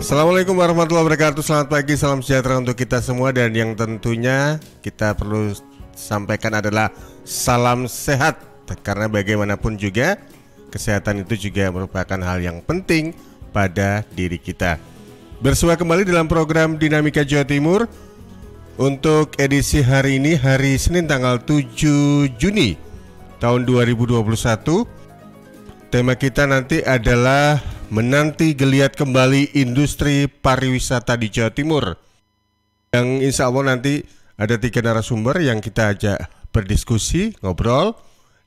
Assalamualaikum warahmatullahi wabarakatuh. Selamat pagi, salam sejahtera untuk kita semua. Dan yang tentunya kita perlu sampaikan adalah salam sehat. Karena bagaimanapun juga kesehatan itu juga merupakan hal yang penting pada diri kita. Bersua kembali dalam program Dinamika Jawa Timur. Untuk edisi hari ini, hari Senin tanggal 7 Juni tahun 2021. Tema kita nanti adalah menanti geliat kembali industri pariwisata di Jawa Timur. Yang insya Allah nanti ada 3 narasumber yang kita ajak berdiskusi, ngobrol.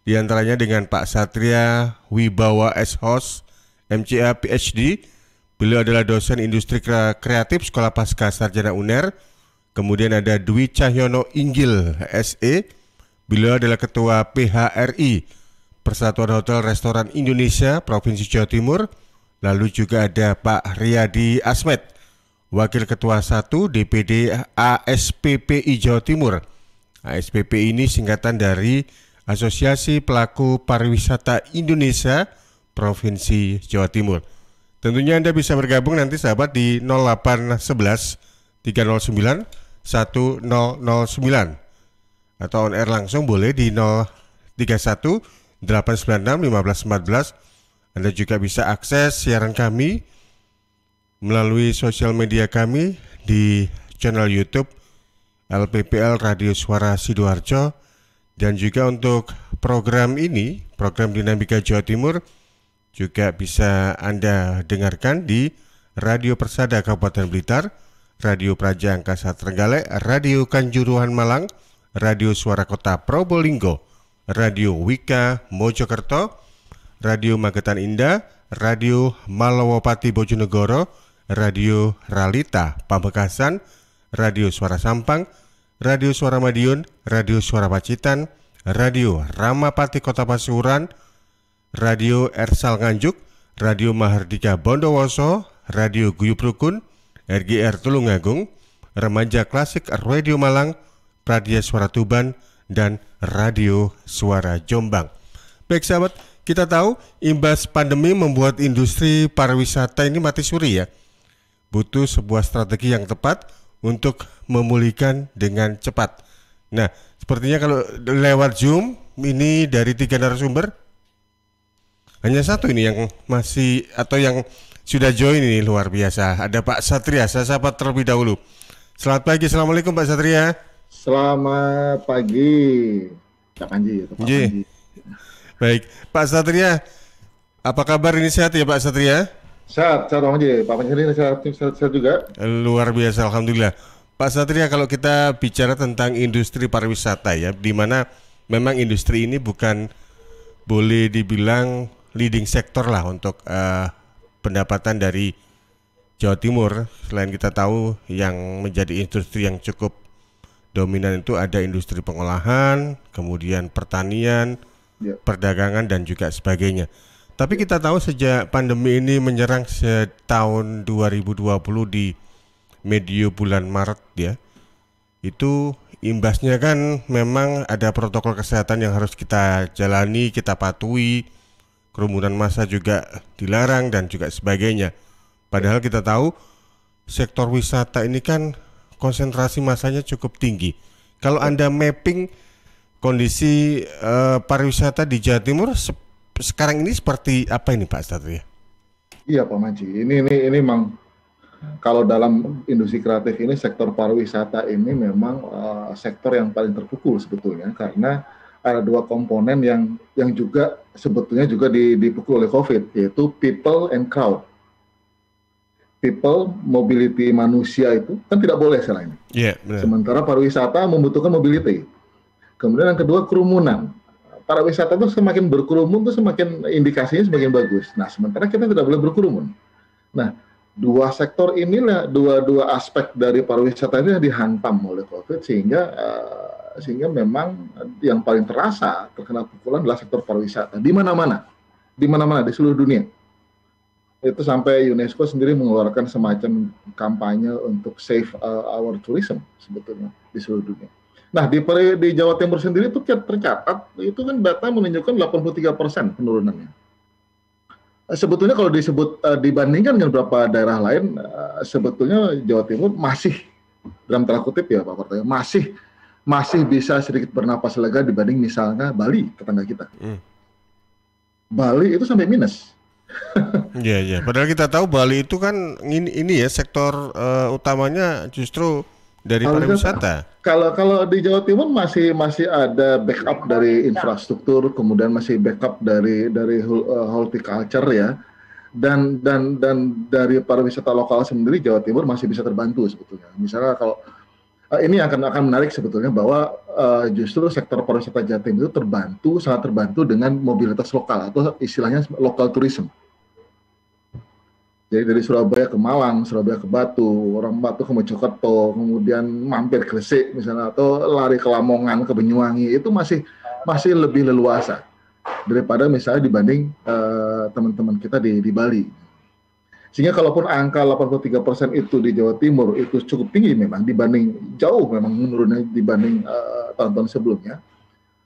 Di antaranya dengan Pak Satria Wibawa S.Hos, MCA PhD. Beliau adalah dosen industri kreatif Sekolah Pasca Sarjana UNER. Kemudian ada Dwi Cahyono Inggil SE. Beliau adalah Ketua PHRI Persatuan Hotel Restoran Indonesia Provinsi Jawa Timur. Lalu juga ada Pak Riyadi Asmed, Wakil Ketua 1 DPD ASPPI Jawa Timur. ASPPI ini singkatan dari Asosiasi Pelaku Pariwisata Indonesia Provinsi Jawa Timur. Tentunya Anda bisa bergabung nanti sahabat di 0811 309 1009 atau on air langsung boleh di 031 896 1514. Anda juga bisa akses siaran kami melalui sosial media kami di channel YouTube LPPL Radio Suara Sidoarjo. Dan juga untuk program ini, program Dinamika Jawa Timur, juga bisa Anda dengarkan di Radio Persada Kabupaten Blitar, Radio Praja Angkasa Trenggalek, Radio Kanjuruhan Malang, Radio Suara Kota Probolinggo, Radio Wika Mojokerto, Radio Magetan Indah, Radio Malawapati Bojonegoro, Radio Ralita Pamekasan, Radio Suara Sampang, Radio Suara Madiun, Radio Suara Pacitan, Radio Ramapati Kota Pasuruan, Radio Ersal Nganjuk, Radio Mahardika Bondowoso, Radio Guyup Rukun, RGR Tulungagung, Remaja Klasik Radio Malang, Pradia Suara Tuban, dan Radio Suara Jombang. Baik sahabat, kita tahu imbas pandemi membuat industri pariwisata ini mati suri ya. Butuh sebuah strategi yang tepat untuk memulihkan dengan cepat. Nah, sepertinya kalau lewat Zoom ini dari 3 narasumber, hanya satu ini yang masih atau yang sudah join ini luar biasa. Ada Pak Satria, saya sapa terlebih dahulu. Selamat pagi, Assalamualaikum Pak Satria. Selamat pagi, Pak Panji. Baik, Pak Satria, apa kabar ini, sehat ya Pak Satria? Sehat Pak Panji. Pak Panji ini sehat juga. Luar biasa, alhamdulillah. Pak Satria, kalau kita bicara tentang industri pariwisata ya, di mana memang industri ini bukan boleh dibilang leading sektor lah untuk pendapatan dari Jawa Timur. Selain kita tahu yang menjadi industri yang cukup dominan itu ada industri pengolahan, kemudian pertanian, perdagangan dan juga sebagainya. Tapi kita tahu sejak pandemi ini menyerang tahun 2020 di medio bulan Maret ya, itu imbasnya kan memang ada protokol kesehatan yang harus kita jalani, kita patuhi, kerumunan massa juga dilarang dan juga sebagainya. Padahal kita tahu sektor wisata ini kan konsentrasi massanya cukup tinggi. Kalau Anda mapping kondisi pariwisata di Jawa Timur sekarang ini seperti apa ini Pak Satria? Iya Pak Manji, ini memang kalau dalam industri kreatif ini sektor pariwisata ini memang sektor yang paling terpukul sebetulnya, karena ada 2 komponen yang juga sebetulnya juga dipukul oleh COVID, yaitu people and crowd. People, mobility manusia itu kan tidak boleh sekarang ini. Sementara pariwisata membutuhkan mobility. Kemudian yang kedua kerumunan. Pariwisata itu semakin berkerumun itu semakin indikasinya semakin bagus. Nah, sementara kita tidak boleh berkerumun. Nah, 2 sektor inilah, dua aspek dari pariwisata ini yang dihantam oleh COVID sehingga memang yang paling terkena pukulan adalah sektor pariwisata di mana-mana di seluruh dunia. Itu sampai UNESCO sendiri mengeluarkan semacam kampanye untuk save our tourism sebetulnya di seluruh dunia. Nah, di Jawa Timur sendiri itu tercatat, itu kan data menunjukkan 83% penurunannya. Sebetulnya kalau disebut dibandingkan dengan beberapa daerah lain, sebetulnya Jawa Timur masih dalam tanda kutip ya Pak Parto, masih bisa sedikit bernapas lega dibanding misalnya Bali, tetangga kita. Bali itu sampai minus. Iya, iya. Padahal kita tahu Bali itu kan ini ya sektor utamanya justru dari pariwisata. Kalau di Jawa Timur masih ada backup dari infrastruktur, kemudian masih backup dari horticulture ya, dan dari pariwisata lokal sendiri Jawa Timur masih bisa terbantu sebetulnya. Misalnya kalau ini akan menarik sebetulnya bahwa justru sektor pariwisata Jawa Timur itu sangat terbantu dengan mobilitas lokal atau istilahnya local tourism. Jadi dari Surabaya ke Malang, Surabaya ke Batu, orang Batu ke Mojokerto, kemudian mampir Gresik misalnya, atau lari ke Lamongan, ke Banyuwangi, itu masih lebih leluasa daripada misalnya dibanding teman-teman kita di Bali. Sehingga kalaupun angka 83% itu di Jawa Timur itu cukup tinggi memang jauh memang menurunnya dibanding tahun-tahun sebelumnya,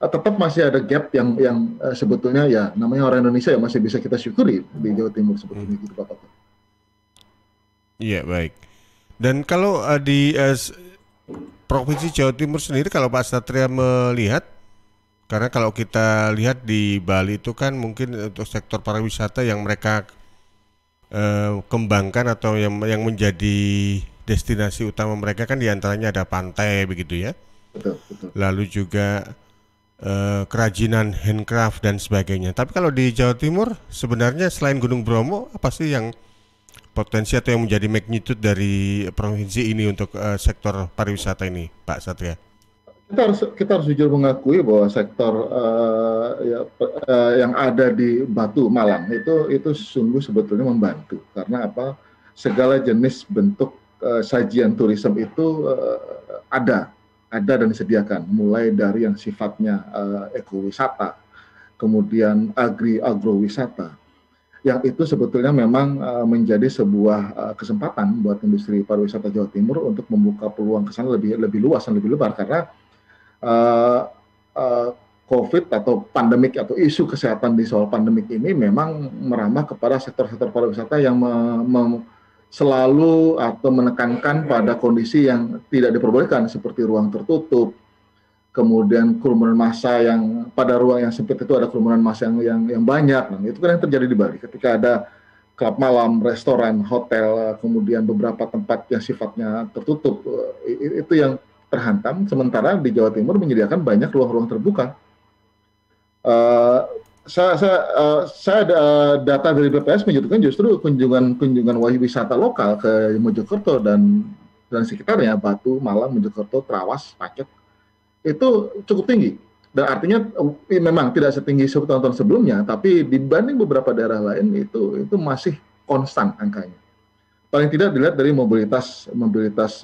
tetap masih ada gap yang sebetulnya ya namanya orang Indonesia ya masih bisa kita syukuri di Jawa Timur sebetulnya gitu Pak. Iya, baik. Dan kalau di Provinsi Jawa Timur sendiri, kalau Pak Satria melihat, karena kalau kita lihat di Bali itu kan mungkin untuk sektor pariwisata yang mereka kembangkan atau yang menjadi destinasi utama mereka kan diantaranya ada pantai begitu ya. Betul. Lalu juga kerajinan handcraft dan sebagainya. Tapi kalau di Jawa Timur sebenarnya selain Gunung Bromo, apa sih yang potensi atau yang menjadi magnitude dari provinsi ini untuk sektor pariwisata ini, Pak Satria? Kita harus jujur mengakui bahwa sektor yang ada di Batu Malang itu sungguh sebetulnya membantu karena apa? Segala jenis bentuk sajian turisme itu ada dan disediakan, mulai dari yang sifatnya ekowisata, kemudian agrowisata, yang itu sebetulnya memang menjadi sebuah kesempatan buat industri pariwisata Jawa Timur untuk membuka peluang ke sana lebih luas dan lebih lebar karena COVID atau pandemik atau isu kesehatan di soal pandemik ini memang merambah kepada sektor-sektor pariwisata yang selalu atau menekankan pada kondisi yang tidak diperbolehkan seperti ruang tertutup, kemudian kerumunan massa yang pada ruang yang sempit itu ada kerumunan massa yang banyak. Nah, itu kan yang terjadi di Bali ketika ada klub malam, restoran, hotel, kemudian beberapa tempat yang sifatnya tertutup, itu yang terhantam. Sementara di Jawa Timur menyediakan banyak ruang-ruang terbuka. Saya ada data dari BPS menunjukkan justru kunjungan wisata lokal ke Mojokerto dan sekitarnya, Batu, Malang, Mojokerto, Trawas, Pacet, itu cukup tinggi. Dan artinya memang tidak setinggi tahun-tahun sebelumnya, tapi dibanding beberapa daerah lain itu masih konstan angkanya. Paling tidak dilihat dari mobilitas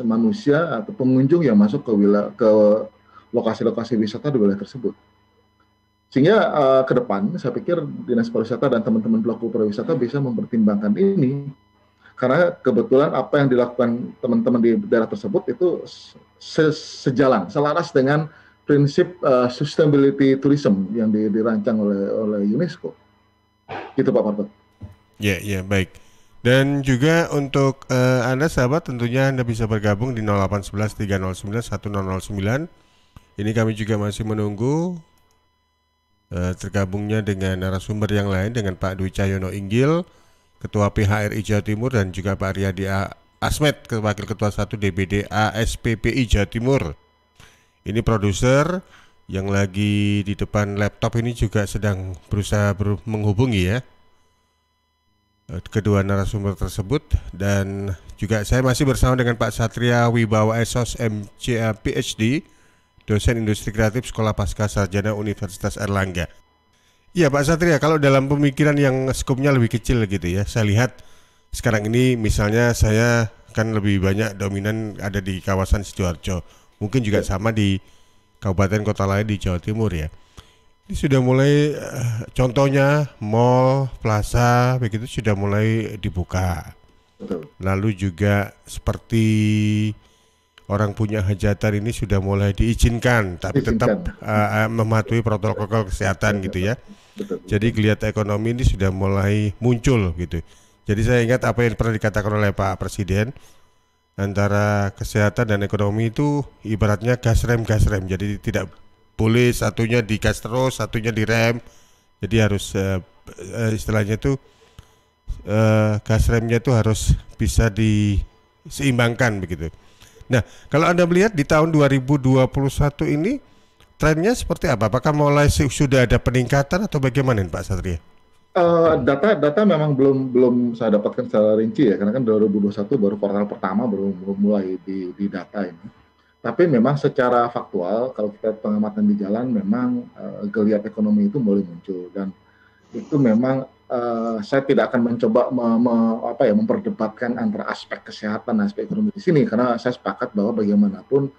manusia atau pengunjung yang masuk ke lokasi-lokasi wisata di wilayah tersebut. Sehingga ke depan saya pikir Dinas Pariwisata dan teman-teman pelaku pariwisata bisa mempertimbangkan ini. Karena kebetulan apa yang dilakukan teman-teman di daerah tersebut itu sejalan, selaras dengan prinsip sustainability tourism yang dirancang oleh UNESCO. Gitu Pak Parto. Ya, baik. Dan juga untuk Anda sahabat tentunya Anda bisa bergabung di 0811 309 1009. Ini kami juga masih menunggu tergabungnya dengan narasumber yang lain dengan Pak Dwi Cahyono Inggil, Ketua PHRI Jawa Timur, dan juga Pak Riyadi Asmed, Wakil Ketua 1 DPD ASPPI Jawa Timur. Ini produser yang lagi di depan laptop ini juga sedang berusaha menghubungi ya kedua narasumber tersebut. Dan juga saya masih bersama dengan Pak Satria Wibawa Esos MCA PhD, dosen industri kreatif Sekolah Pasca Sarjana Universitas Airlangga. Iya Pak Satria, kalau dalam pemikiran yang skupnya lebih kecil gitu ya, saya lihat sekarang ini misalnya saya kan lebih banyak dominan ada di kawasan Sidoarjo, mungkin juga sama di kabupaten kota lain di Jawa Timur ya. Ini sudah mulai contohnya mall, plaza begitu sudah mulai dibuka. Lalu juga seperti orang punya hajatan ini sudah mulai diizinkan, tapi tetap mematuhi protokol kesehatan gitu ya. betul, Jadi betul. geliat ekonomi ini sudah mulai muncul gitu. Jadi saya ingat apa yang pernah dikatakan oleh Pak Presiden, antara kesehatan dan ekonomi itu ibaratnya gas rem. Jadi tidak boleh satunya digas terus, satunya direm. Jadi harus istilahnya itu gas remnya itu harus bisa diseimbangkan begitu. Nah, kalau Anda melihat di tahun 2021 ini trennya seperti apa? Apakah mulai sudah ada peningkatan atau bagaimana Pak Satria? Data memang belum saya dapatkan secara rinci ya, karena kan 2021 baru kuartal pertama, baru mulai di data ini. Tapi memang secara faktual, kalau kita pengamatan di jalan, memang geliat ekonomi itu mulai muncul, dan itu memang saya tidak akan mencoba memperdebatkan antara aspek kesehatan dan aspek ekonomi di sini, karena saya sepakat bahwa bagaimanapun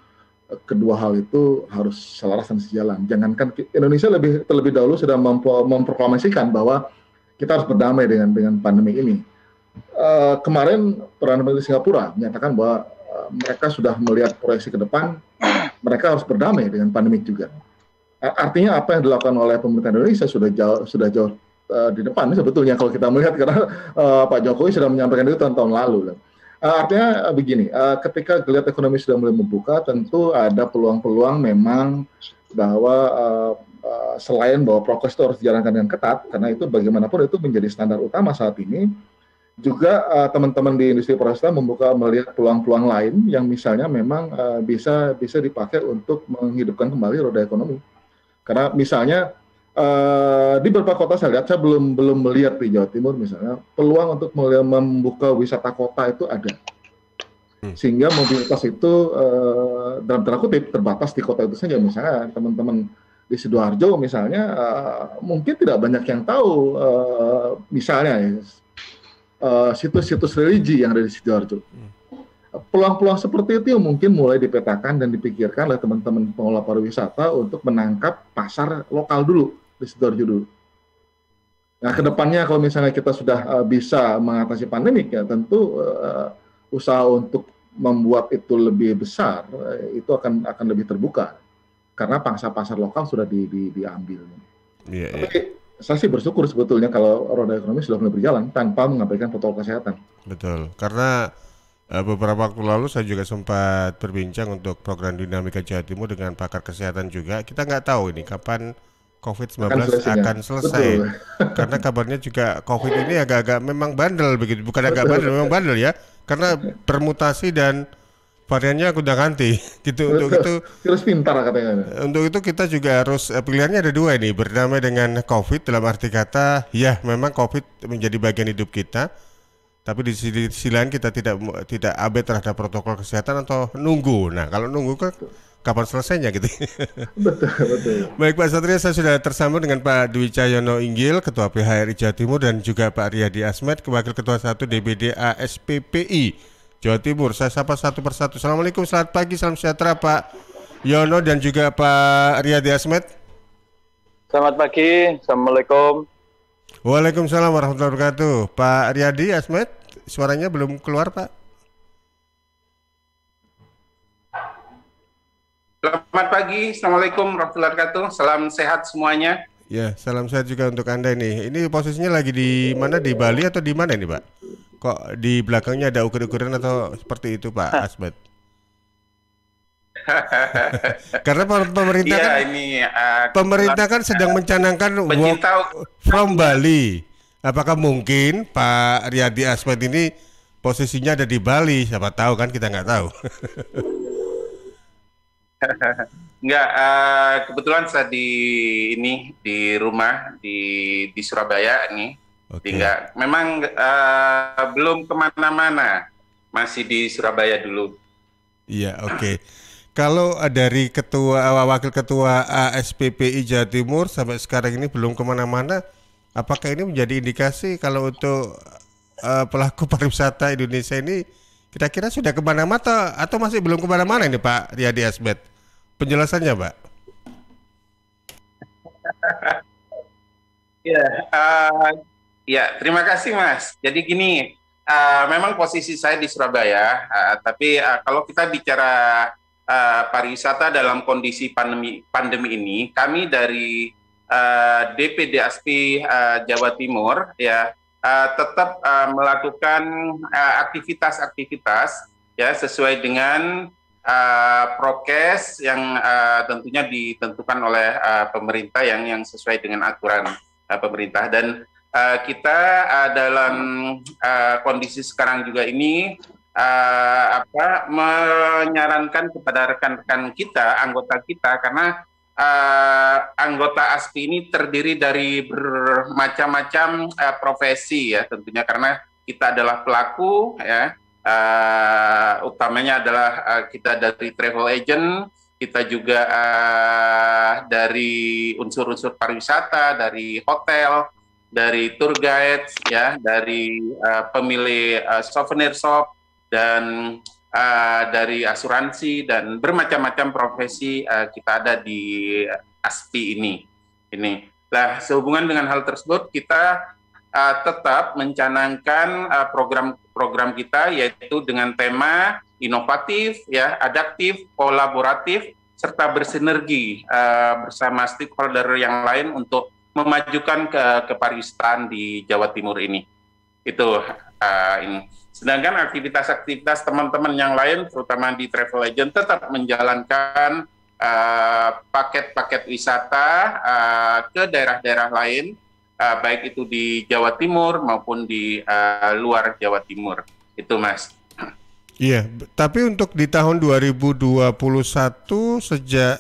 kedua hal itu harus selaras dan sejalan. Jangankan Indonesia terlebih dahulu sudah memproklamasikan bahwa kita harus berdamai dengan pandemi ini. Kemarin Perdana Menteri Singapura menyatakan bahwa mereka sudah melihat proyeksi ke depan, mereka harus berdamai dengan pandemi juga. Artinya apa yang dilakukan oleh pemerintah Indonesia sudah jauh di depan sebetulnya kalau kita melihat, karena Pak Jokowi sudah menyampaikan itu tahun-tahun lalu. Artinya begini, ketika geliat ekonomi sudah mulai membuka, tentu ada peluang-peluang memang bahwa selain bahwa prokes itu harus dijalankan dengan ketat, karena itu bagaimanapun itu menjadi standar utama saat ini, juga teman-teman di industri pariwisata melihat peluang-peluang lain yang misalnya memang bisa dipakai untuk menghidupkan kembali roda ekonomi. Karena misalnya di beberapa kota saya lihat, saya belum melihat di Jawa Timur misalnya, peluang untuk membuka wisata kota itu ada. Sehingga mobilitas itu dalam tanda kutip terbatas di kota itu saja. Misalnya teman-teman di Sidoarjo misalnya mungkin tidak banyak yang tahu misalnya situs-situs religi yang ada di Sidoarjo. Peluang-peluang seperti itu yang mungkin mulai dipetakan dan dipikirkan oleh teman-teman pengelola pariwisata untuk menangkap pasar lokal dulu di Sidoarjo dulu. Nah, kedepannya kalau misalnya kita sudah bisa mengatasi pandemik, ya tentu usaha untuk membuat itu lebih besar itu akan lebih terbuka karena pangsa pasar lokal sudah diambil. Tapi saya sih bersyukur sebetulnya kalau roda ekonomi sudah mulai berjalan tanpa mengabaikan protokol kesehatan. Betul, karena beberapa waktu lalu saya juga sempat berbincang untuk program Dinamika Jawa Timur dengan pakar kesehatan juga. Kita nggak tahu ini kapan COVID-19 akan selesai. Karena kabarnya juga COVID ini agak-agak memang bandel begitu. Bukan agak bandel, memang bandel ya. Karena bermutasi dan variannya gonta-ganti gitu. Untuk itu virus pintar katanya. Untuk itu kita juga harus pilihannya ada dua ini, berdamai dengan COVID dalam arti kata ya memang COVID menjadi bagian hidup kita. Tapi di sisi lain kita tidak abai terhadap protokol kesehatan atau nunggu. Nah, kalau nunggu kan kapan selesainya gitu. Betul. Baik Pak Satria, saya sudah tersambung dengan Pak Dwi Cahyono Inggil, Ketua PHRI Jawa Timur, dan juga Pak Riyadi Asmed, Wakil Ketua 1 DPD ASPPI Jawa Timur. Saya sapa satu persatu. Assalamualaikum, selamat pagi, salam sejahtera Pak Yono dan juga Pak Riyadi Asmed. Selamat pagi, Assalamualaikum. Waalaikumsalam warahmatullahi wabarakatuh. Pak Riyadi Asmed, suaranya belum keluar Pak. Selamat pagi, Assalamualaikum warahmatullahi wabarakatuh. Salam sehat semuanya. Ya, salam sehat juga untuk Anda ini. Ini posisinya lagi di mana, di Bali atau di mana ini Pak? Kok di belakangnya ada ukur-ukuran atau seperti itu Pak Asmed? Karena pemerintah ya, kan, ini, pemerintah kan sedang mencanangkan work from Bali. Apakah mungkin Pak Riyadi Asmed ini posisinya ada di Bali? Siapa tahu kan, kita nggak tahu. Enggak, kebetulan saya di rumah di Surabaya nih. Enggak, memang belum kemana-mana, masih di Surabaya dulu. Iya, oke. Kalau dari wakil ketua ASPPI Jawa Timur sampai sekarang ini belum kemana-mana, apakah ini menjadi indikasi kalau untuk pelaku pariwisata Indonesia ini kira-kira sudah kemana-mana atau masih belum kemana-mana ini Pak Riyadi Asmed? Penjelasannya Pak. Ya, terima kasih Mas. Jadi gini, memang posisi saya di Surabaya, tapi kalau kita bicara pariwisata dalam kondisi pandemi ini, kami dari DPD ASPI Jawa Timur ya tetap melakukan aktivitas-aktivitas ya sesuai dengan prokes yang tentunya ditentukan oleh pemerintah yang sesuai dengan aturan pemerintah. Dan kita dalam kondisi sekarang juga ini menyarankan kepada rekan-rekan kita, anggota kita, karena anggota ASPI ini terdiri dari bermacam-macam profesi ya tentunya, karena kita adalah pelaku ya. Utamanya adalah kita dari travel agent, kita juga dari unsur-unsur pariwisata, dari hotel, dari tour guide, ya, dari pemilik souvenir shop, dan dari asuransi, dan bermacam-macam profesi kita ada di ASPI ini. Nah, sehubungan dengan hal tersebut, kita tetap mencanangkan program kita, yaitu dengan tema inovatif, ya, adaptif, kolaboratif, serta bersinergi bersama stakeholder yang lain untuk memajukan kepariwisataan di Jawa Timur ini. Itu ini. Sedangkan aktivitas-aktivitas teman-teman yang lain, terutama di travel agent, tetap menjalankan paket-paket wisata ke daerah-daerah lain, baik itu di Jawa Timur maupun di luar Jawa Timur. Itu, Mas. Iya, tapi untuk di tahun 2021 sejak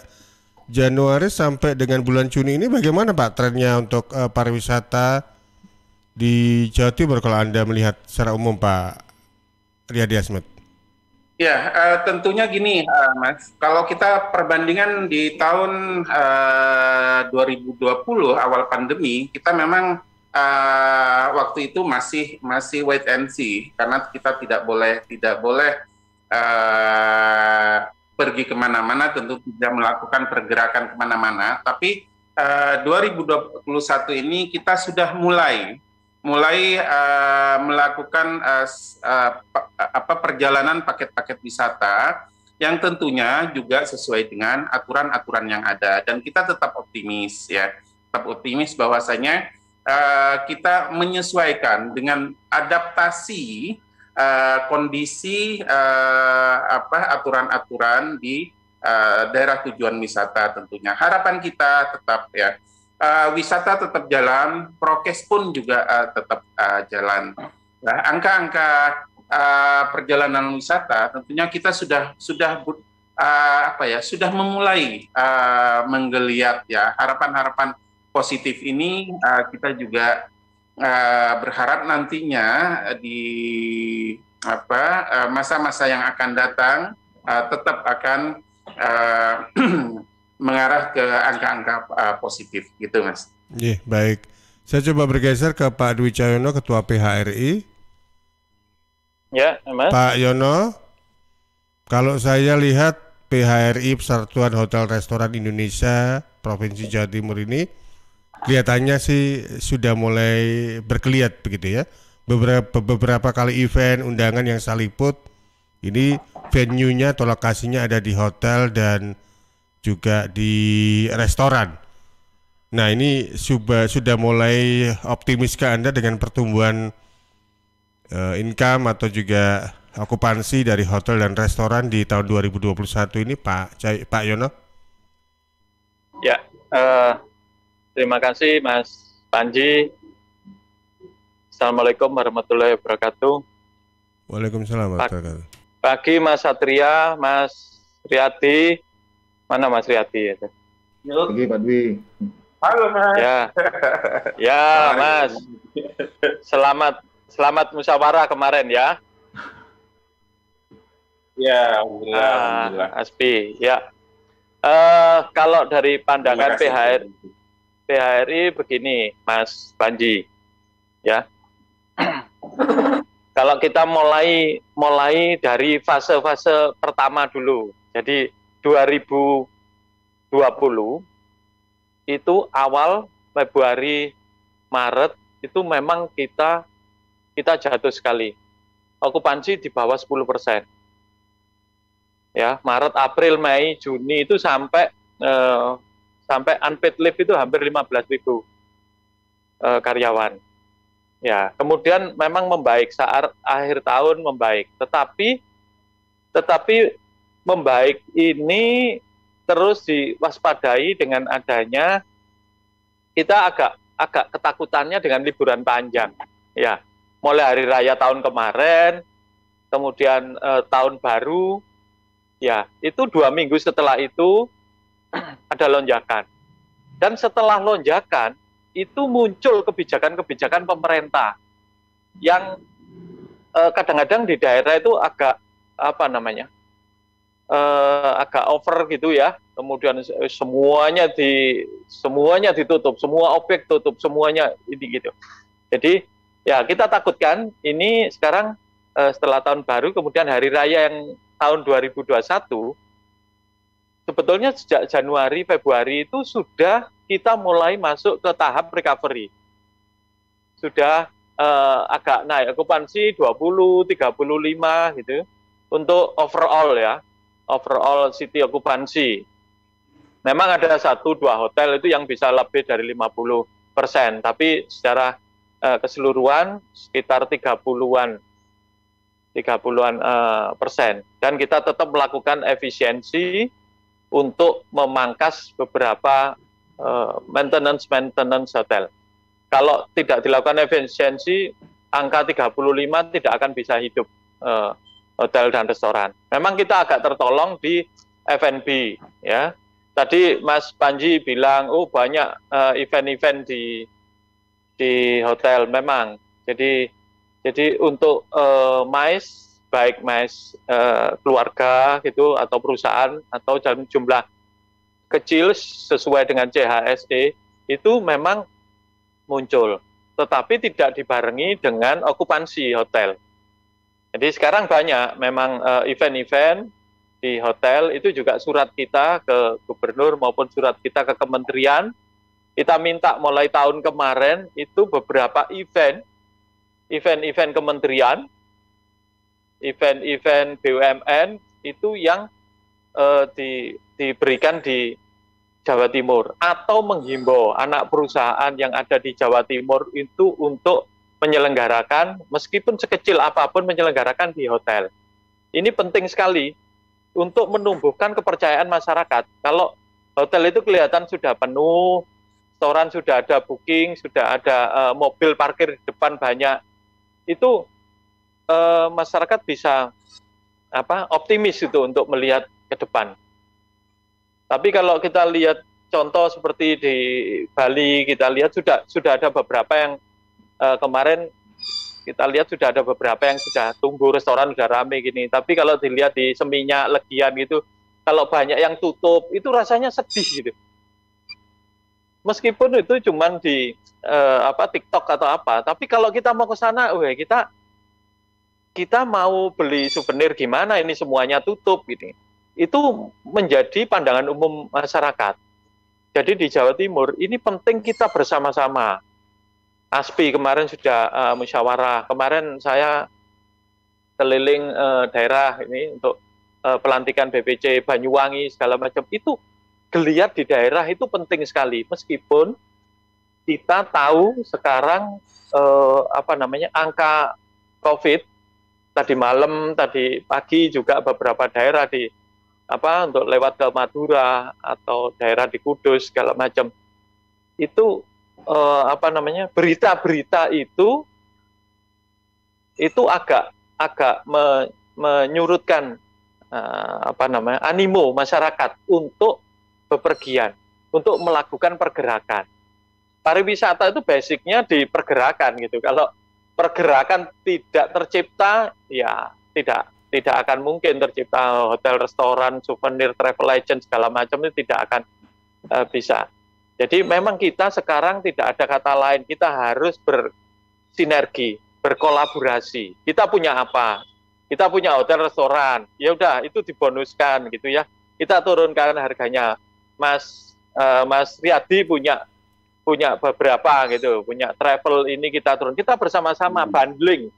Januari sampai dengan bulan Juni ini bagaimana Pak trennya untuk pariwisata di Jawa Timur kalau Anda melihat secara umum, Pak Riyadi Asmad? Ya, tentunya gini, Mas. Kalau kita perbandingan di tahun 2020 awal pandemi, kita memang waktu itu masih wait and see, karena kita tidak boleh pergi kemana-mana, tentu tidak melakukan pergerakan kemana-mana. Tapi 2021 ini kita sudah mulai melakukan perjalanan paket-paket wisata yang tentunya juga sesuai dengan aturan-aturan yang ada, dan kita tetap optimis bahwasanya kita menyesuaikan dengan adaptasi kondisi aturan-aturan di daerah tujuan wisata. Tentunya harapan kita tetap ya wisata tetap jalan, prokes pun juga tetap jalan. Nah, angka-angka perjalanan wisata tentunya kita sudah memulai menggeliat ya. Harapan-harapan positif ini kita juga berharap nantinya di masa-masa yang akan datang tetap akan mengarah ke angka-angka positif, gitu, Mas. Iya, baik. Saya coba bergeser ke Pak Dwi Cahyono, Ketua PHRI. Ya, Mas. Pak Yono, kalau saya lihat PHRI, Persatuan Hotel Restoran Indonesia Provinsi Jawa Timur ini kelihatannya sih sudah mulai bergeliat begitu ya. Beberapa kali event, undangan yang saya liput, ini venue-nya atau lokasinya ada di hotel dan juga di restoran. Nah, ini sudah mulai optimiskah Anda dengan pertumbuhan income atau juga okupansi dari hotel dan restoran di tahun 2021 ini, Pak Yono? Ya, terima kasih Mas Panji. Assalamualaikum warahmatullahi wabarakatuh. Waalaikumsalam warahmatullahi wabarakatuh. Pagi Mas Satria, Mas Riyadi. Mana Mas Riyadi? Pagi Pak Dwi. Halo, Mas. Ya Mas. Selamat musyawarah kemarin ya. Ya, alhamdulillah. ASPI, ya. Kalau dari pandangan PHRI begini, Mas Panji, ya. Kalau kita mulai dari fase-fase pertama dulu, jadi 2020 itu awal Februari Maret itu memang kita jatuh sekali, okupansi di bawah 10%. Ya, Maret, April, Mei, Juni itu sampai sampai unpaid leave itu hampir 15.000 karyawan. Ya, kemudian memang membaik saat akhir tahun membaik, tetapi membaik ini terus diwaspadai dengan adanya kita agak ketakutannya dengan liburan panjang. Ya, mulai hari raya tahun kemarin, kemudian tahun baru, ya itu 2 minggu setelah itu ada lonjakan. Dan setelah lonjakan itu muncul kebijakan-kebijakan pemerintah yang kadang-kadang di daerah itu agak agak over gitu ya. Kemudian semuanya ditutup, semua objek tutup, semuanya ini gitu. Jadi ya kita takutkan ini sekarang setelah tahun baru, kemudian hari raya yang tahun 2021, sebetulnya sejak Januari, Februari itu sudah kita mulai masuk ke tahap recovery. Sudah agak naik, okupansi 20, 35 gitu, untuk overall ya, overall city okupansi. Memang ada 1-2 hotel itu yang bisa lebih dari 50%, tapi secara keseluruhan sekitar 30-an persen. Dan kita tetap melakukan efisiensi untuk memangkas beberapa maintenance hotel. Kalau tidak dilakukan efisiensi, angka 35 tidak akan bisa hidup hotel dan restoran. Memang kita agak tertolong di F&B ya. Tadi Mas Panji bilang, oh banyak event-event di hotel memang. Jadi untuk MICE, baik MICE keluarga gitu atau perusahaan atau jumlah kecil sesuai dengan CHSE itu memang muncul, tetapi tidak dibarengi dengan okupansi hotel. Jadi sekarang banyak memang event-event di hotel itu juga surat kita ke gubernur maupun surat kita ke kementerian. Kita minta mulai tahun kemarin itu beberapa event kementerian, event BUMN itu yang diberikan di Jawa Timur, atau menghimbau anak perusahaan yang ada di Jawa Timur itu untuk menyelenggarakan, meskipun sekecil apapun, menyelenggarakan di hotel. Ini penting sekali untuk menumbuhkan kepercayaan masyarakat. Kalau hotel itu kelihatan sudah penuh, restoran sudah ada booking, sudah ada mobil parkir di depan banyak, itu masyarakat bisa optimis itu untuk melihat ke depan. Tapi kalau kita lihat contoh seperti di Bali, kita lihat sudah ada beberapa yang kemarin kita lihat sudah ada beberapa yang sudah tumbuh, restoran sudah rame gini. Tapi kalau dilihat di Seminyak, Legian gitu, kalau banyak yang tutup, itu rasanya sedih gitu. Meskipun itu cuma di TikTok atau apa, tapi kalau kita mau ke sana, kita mau beli souvenir gimana, ini semuanya tutup gitu. Itu menjadi pandangan umum masyarakat. Jadi di Jawa Timur ini penting kita bersama-sama. ASPI kemarin sudah musyawarah. Kemarin saya keliling daerah ini untuk pelantikan BPC Banyuwangi segala macam. Itu geliat di daerah itu penting sekali. Meskipun kita tahu sekarang angka COVID tadi malam, tadi pagi juga beberapa daerah untuk lewat ke Madura atau daerah di Kudus segala macam itu berita-berita itu agak menyurutkan animo masyarakat untuk bepergian, untuk melakukan pergerakan. Pariwisata itu basicnya di pergerakan gitu. Kalau pergerakan tidak tercipta, ya tidak akan mungkin tercipta hotel, restoran, souvenir, travel agent segala macam itu tidak akan bisa. Jadi memang kita sekarang tidak ada kata lain, kita harus bersinergi, berkolaborasi. Kita punya apa? Kita punya hotel, restoran, ya udah itu dibonuskan gitu ya. Kita turunkan harganya. Mas Riyadi punya beberapa gitu, punya travel ini kita turun. Kita bersama-sama bundling.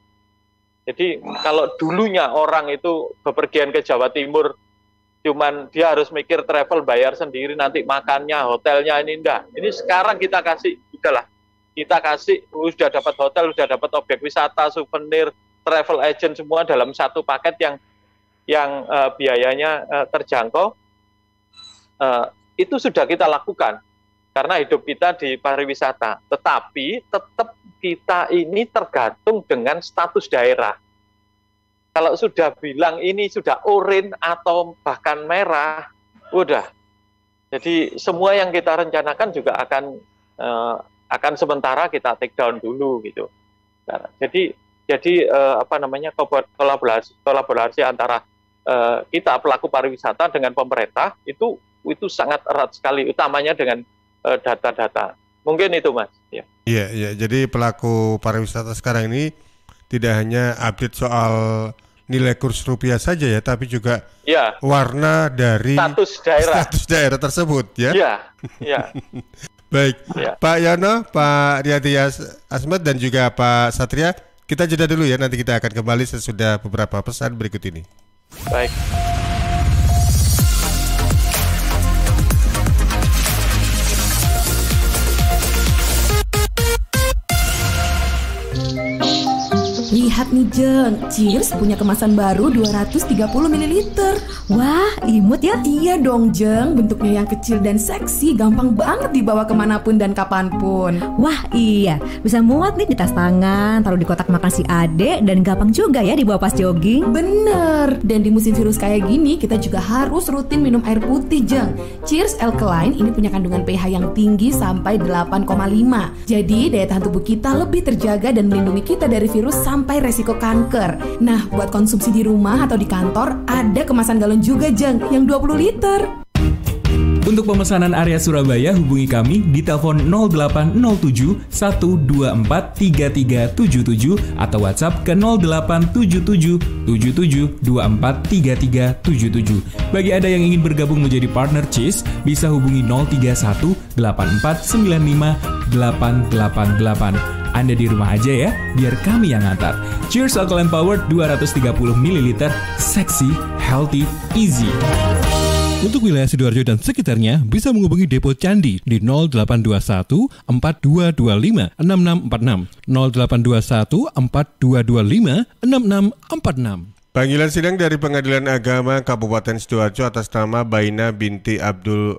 Jadi kalau dulunya orang itu bepergian ke Jawa Timur cuman dia harus mikir travel bayar sendiri, nanti makannya, hotelnya ini enggak. Ini sekarang kita kasih, udahlah, kita kasih, sudah dapat hotel, sudah dapat objek wisata, souvenir, travel agent semua dalam satu paket yang biayanya terjangkau. Itu sudah kita lakukan karena hidup kita di pariwisata. Tetapi tetap kita ini tergantung dengan status daerah. Kalau sudah bilang ini sudah oranye atau bahkan merah, udah. Jadi semua yang kita rencanakan juga akan sementara kita take down dulu gitu. Nah, jadi kolaborasi antara kita pelaku pariwisata dengan pemerintah itu sangat erat sekali, utamanya dengan data-data. Mungkin itu, Mas. Iya. Jadi pelaku pariwisata sekarang ini tidak hanya update soal nilai kurs rupiah saja ya, tapi juga warna dari status daerah tersebut ya. Iya. Baik, Pak Yono, Pak Riyadi Asmad dan juga Pak Satria, kita jeda dulu ya, nanti kita akan kembali sesudah beberapa pesan berikut ini. Baik. Lihat nih Jeng, Cheers punya kemasan baru 230 ml. Wah, imut ya? Iya dong Jeng, bentuknya yang kecil dan seksi, gampang banget dibawa kemanapun dan kapanpun. Wah iya, bisa muat nih di tas tangan, taruh di kotak makan si adek, dan gampang juga ya dibawa pas jogging. Bener, dan di musim virus kayak gini, kita juga harus rutin minum air putih Jeng. Cheers Alkaline ini punya kandungan pH yang tinggi sampai 8,5. Jadi daya tahan tubuh kita lebih terjaga dan melindungi kita dari virus sampai resiko kanker. Nah, buat konsumsi di rumah atau di kantor, ada kemasan galon juga Jeng, yang 20 liter. Untuk pemesanan area Surabaya, hubungi kami di telepon 0807 124 3377 atau WhatsApp ke 0877 77 24 3377. Bagi Anda yang ingin bergabung menjadi partner Cheers, bisa hubungi 031 84 95 888. Anda di rumah aja ya, biar kami yang ngantar. Cheers Alkaline Powered 230 ml, seksi, healthy, easy. Untuk wilayah Sidoarjo dan sekitarnya, bisa menghubungi Depo Candi di 0821 4225 6646, 0821 4225 6646. Panggilan sidang dari Pengadilan Agama Kabupaten Sidoarjo atas nama Baina binti Abu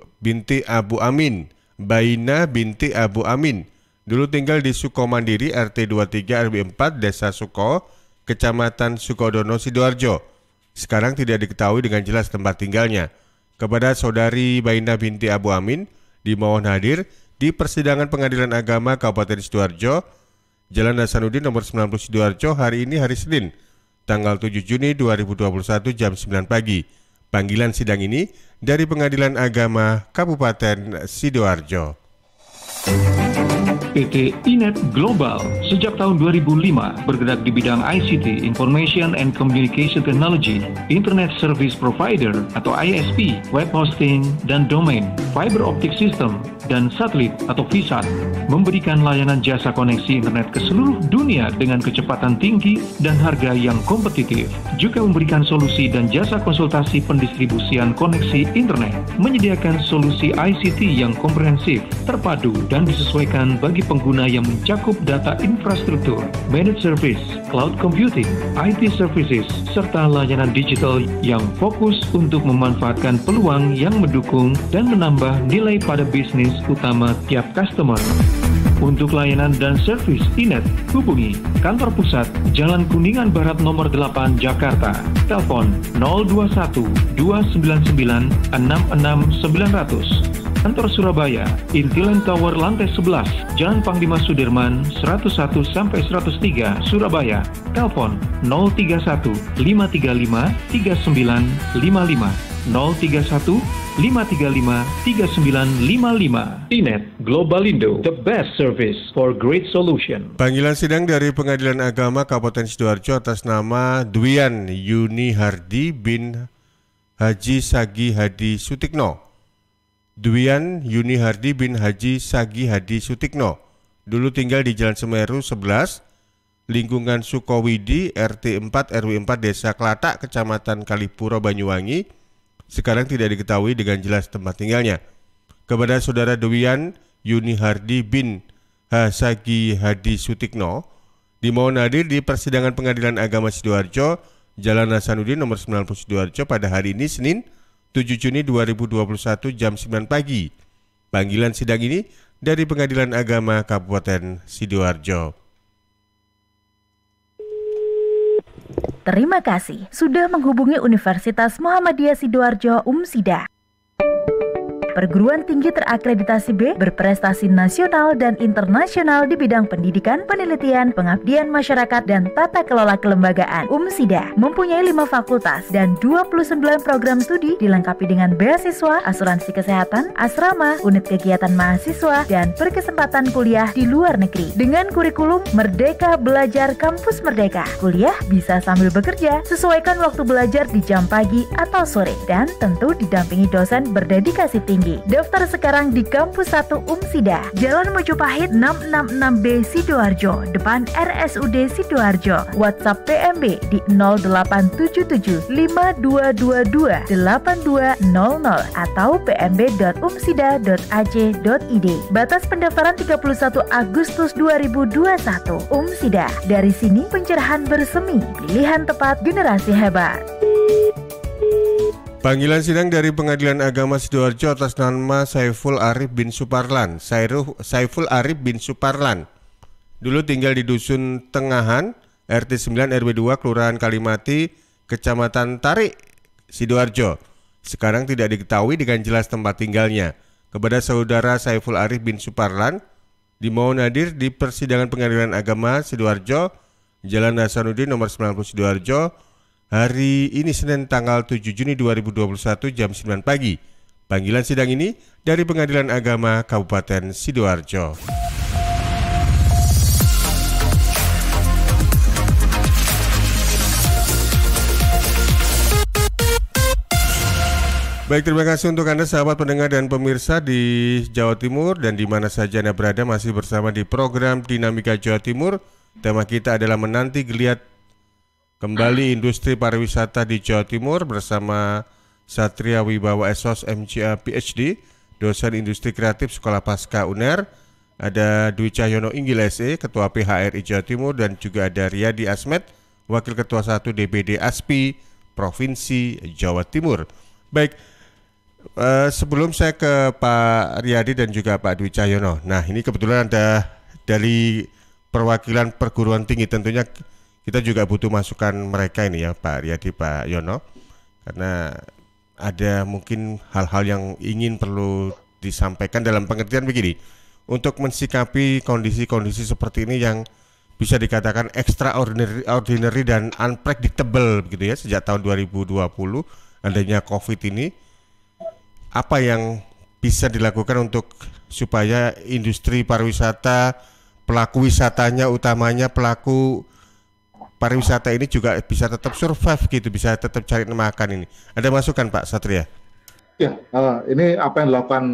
Amin. Baina binti Abu Amin. Dulu tinggal di Sukomandiri RT 23 RW 4 Desa Suko, Kecamatan Sukodono, Sidoarjo. Sekarang tidak diketahui dengan jelas tempat tinggalnya. Kepada saudari Baina binti Abu Amin dimohon hadir di persidangan Pengadilan Agama Kabupaten Sidoarjo, Jalan Hasanuddin nomor 90 Sidoarjo hari ini hari Senin, tanggal 7 Juni 2021 jam 9 pagi. Panggilan sidang ini dari Pengadilan Agama Kabupaten Sidoarjo. PT Inet Global sejak tahun 2005 bergerak di bidang ICT, Information and Communication Technology, Internet Service Provider atau ISP, web hosting dan domain, fiber optic system, dan satelit atau VSAT, memberikan layanan jasa koneksi internet ke seluruh dunia dengan kecepatan tinggi dan harga yang kompetitif. Juga memberikan solusi dan jasa konsultasi pendistribusian koneksi internet, menyediakan solusi ICT yang komprehensif, terpadu, dan disesuaikan bagi pengguna yang mencakup data infrastruktur, managed service, cloud computing, IT services, serta layanan digital yang fokus untuk memanfaatkan peluang yang mendukung dan menambah nilai pada bisnis utama tiap customer. Untuk layanan dan servis Inet, hubungi kantor pusat Jalan Kuningan Barat nomor 8 Jakarta. Telepon 021 299 66900. Kantor Surabaya, Intiland Tower lantai 11, Jalan Panglima Sudirman 101 sampai 103 Surabaya. Telepon 031 535 3955 031 535 3955. Inet Globalindo, the best service for great solution. Panggilan sidang dari Pengadilan Agama Kabupaten Sidoarjo atas nama Dwian Yuni Hardi bin Haji Sagi Hadi Sutikno. Dwian Yuni Hardi bin Haji Sagi Hadi Sutikno. Dulu tinggal di Jalan Semeru 11, lingkungan Sukowidi, RT 4 RW 4 Desa Klatak, Kecamatan Kalipuro, Banyuwangi. sekarang tidak diketahui dengan jelas tempat tinggalnya. Kepada Saudara Dewian Yuni Hardi bin Hasagi Hadi Sutikno, dimohon hadir di persidangan Pengadilan Agama Sidoarjo, Jalan Hasanuddin nomor 90 Sidoarjo pada hari ini Senin 7 Juni 2021 jam 9 pagi. Panggilan sidang ini dari Pengadilan Agama Kabupaten Sidoarjo. Terima kasih sudah menghubungi Universitas Muhammadiyah Sidoarjo UMSIDA. Perguruan tinggi terakreditasi B, berprestasi nasional dan internasional di bidang pendidikan, penelitian, pengabdian masyarakat, dan tata kelola kelembagaan. UMSIDA mempunyai 5 fakultas dan 29 program studi dilengkapi dengan beasiswa, asuransi kesehatan, asrama, unit kegiatan mahasiswa, dan berkesempatan kuliah di luar negeri. Dengan kurikulum Merdeka Belajar Kampus Merdeka, kuliah bisa sambil bekerja, sesuaikan waktu belajar di jam pagi atau sore, dan tentu didampingi dosen berdedikasi tinggi. Daftar sekarang di Kampus 1 UMSIDA, Jalan Mojopahit 666B Sidoarjo, depan RSUD Sidoarjo. WhatsApp PMB di 0877 5222 8200 atau pmb.umsida.ac.id. Batas pendaftaran 31 Agustus 2021. UMSIDA, dari sini pencerahan bersemi, pilihan tepat generasi hebat. Panggilan sidang dari Pengadilan Agama Sidoarjo atas nama Saiful Arif bin Suparlan. Saiful Arif bin Suparlan dulu tinggal di Dusun Tengahan, RT 9 RW 2, Kelurahan Kalimati, Kecamatan Tarik, Sidoarjo. Sekarang tidak diketahui dengan jelas tempat tinggalnya. Kepada Saudara Saiful Arif bin Suparlan, dimohon hadir di persidangan Pengadilan Agama Sidoarjo, Jalan Hasanuddin nomor 90 Sidoarjo, hari ini Senin tanggal 7 Juni 2021 jam 9 pagi. Panggilan sidang ini dari Pengadilan Agama Kabupaten Sidoarjo. Baik, terima kasih untuk Anda sahabat pendengar dan pemirsa di Jawa Timur dan di mana saja Anda berada, masih bersama di program Dinamika Jawa Timur. Tema kita adalah menanti geliat kembali industri pariwisata di Jawa Timur bersama Satria Wibawa SOS MCA PhD, dosen industri kreatif Sekolah Pasca UNER. Ada Dwi Cahyono Inggil SE, Ketua PHRI Jawa Timur, dan juga ada Riyadi Asmet, Wakil Ketua 1 DPD ASPI Provinsi Jawa Timur. Baik, sebelum saya ke Pak Riyadi dan juga Pak Dwi Cahyono. Nah, ini kebetulan ada dari perwakilan perguruan tinggi, tentunya kita juga butuh masukan mereka ini ya Pak Riyadi, Pak Yono, karena ada mungkin hal-hal yang ingin perlu disampaikan dalam pengertian begini. Untuk mensikapi kondisi-kondisi seperti ini yang bisa dikatakan extraordinary dan unpredictable begitu ya, sejak tahun 2020 adanya COVID ini, apa yang bisa dilakukan untuk supaya industri pariwisata, pelaku wisatanya utamanya pelaku pariwisata ini juga bisa tetap survive gitu, bisa tetap cari makan ini. Ada masukan Pak Satria? Ya, ini apa yang dilakukan